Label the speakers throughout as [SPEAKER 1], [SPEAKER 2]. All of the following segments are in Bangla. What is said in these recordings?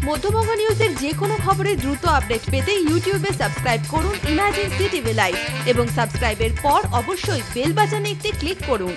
[SPEAKER 1] মধ্যবঙ্গ নিউজের যে কোনো খবরের দ্রুত আপডেট পেতে ইউটিউবে সাবস্ক্রাইব করুন ইমার্জেন্সি টিভি লাইভ এবং সাবস্ক্রাইবের পর অবশ্যই বেল বাটনে একটি ক্লিক করুন।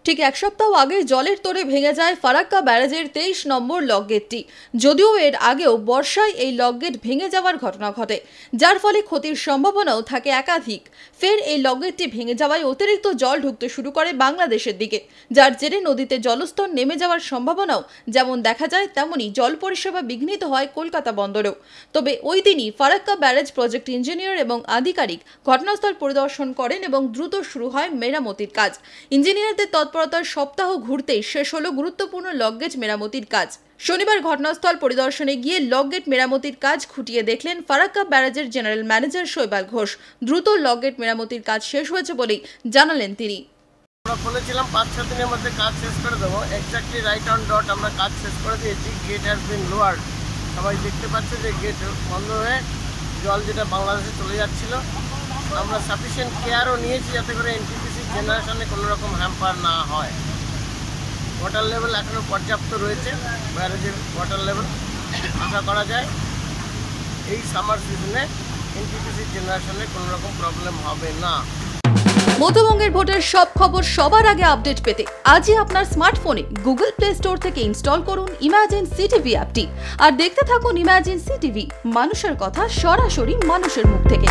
[SPEAKER 1] ঠিক এক সপ্তাহ আগে জলের তোড়ে ভেঙে যায় ফারাক্কা ব্যারাজের 23 নম্বর লক গেটটি। যদিও এর আগেও বর্ষায় এই লক গেট ভেঙে যাওয়ার ঘটনা ঘটে, যার ফলে ক্ষতির সম্ভাবনাও থাকে একাধিক। ফের এই লক গেটটি ভেঙে যাওয়ায় অতিরিক্ত জল ঢুকতে শুরু করে বাংলাদেশের দিকে, যার জেরে নদীতে জলস্তর নেমে যাওয়ার সম্ভাবনাও যেমন দেখা যায়, তেমনি জল পরিষেবা বিঘ্নিত হয় কলকাতা বন্দরেও। তবে ওই দিনই ফারাক্কা ব্যারাজ প্রজেক্ট ইঞ্জিনিয়ার এবং আধিকারিক ঘটনাস্থল পরিদর্শন করেন এবং দ্রুত শুরু হয় মেরামতির কাজ। ইঞ্জিনিয়ারদের তৎপরতার সপ্তাহ ঘুরতেই শেষ হলো গুরুত্বপূর্ণ লক গেট মেরামতির কাজ। শনিবার ঘটনাস্থল পরিদর্শনে গিয়ে লক গেট মেরামতির কাজ খুঁটিয়ে দেখলেন ফারাক্কা ব্যারাজের জেনারেল ম্যানেজার শৈবাল ঘোষ। দ্রুত লক গেট মেরামতির কাজ শেষ হয়েছে বলেই জানালেন তিনি।
[SPEAKER 2] আমরা বলেছিলাম 5-6 দিনের মধ্যে কাজ শেষ করে দেবো। এক্স্যাক্টলি রাইট অন ডট আমরা কাজ শেষ করে দিয়েছি। Gate has been lowered. সবাই দেখতে পাচ্ছে যে গেট বন্ধ হয়ে জল যেটা বাংলাদেশে চলে যাচ্ছিল। আমরা সাফিসিয়েন্ট কেয়ারও নিয়েছি যাতে করে এনটিপিসি জেনারেশনে কোনো রকম হ্যাম্পার না হয়। ওয়াটার লেভেল এখনও পর্যাপ্ত রয়েছে, ব্যারেজের ওয়াটার লেভেল। আশা করা যায় এই সামার সিজনে এনটিপিসি জেনারেশনে কোনো রকম প্রবলেম হবে না।
[SPEAKER 1] মধ্যবঙ্গের ভোটের সব খবর সবার আগে আপডেট পেতে আজই আপনার স্মার্টফোনে গুগল প্লে স্টোর থেকে ইনস্টল করুন ইমার্জেন্সি টিভি অ্যাপটি আর দেখতে থাকুন ইমার্জেন্সি টিভি, মানুষের কথা সরাসরি মানুষের মুখ থেকে।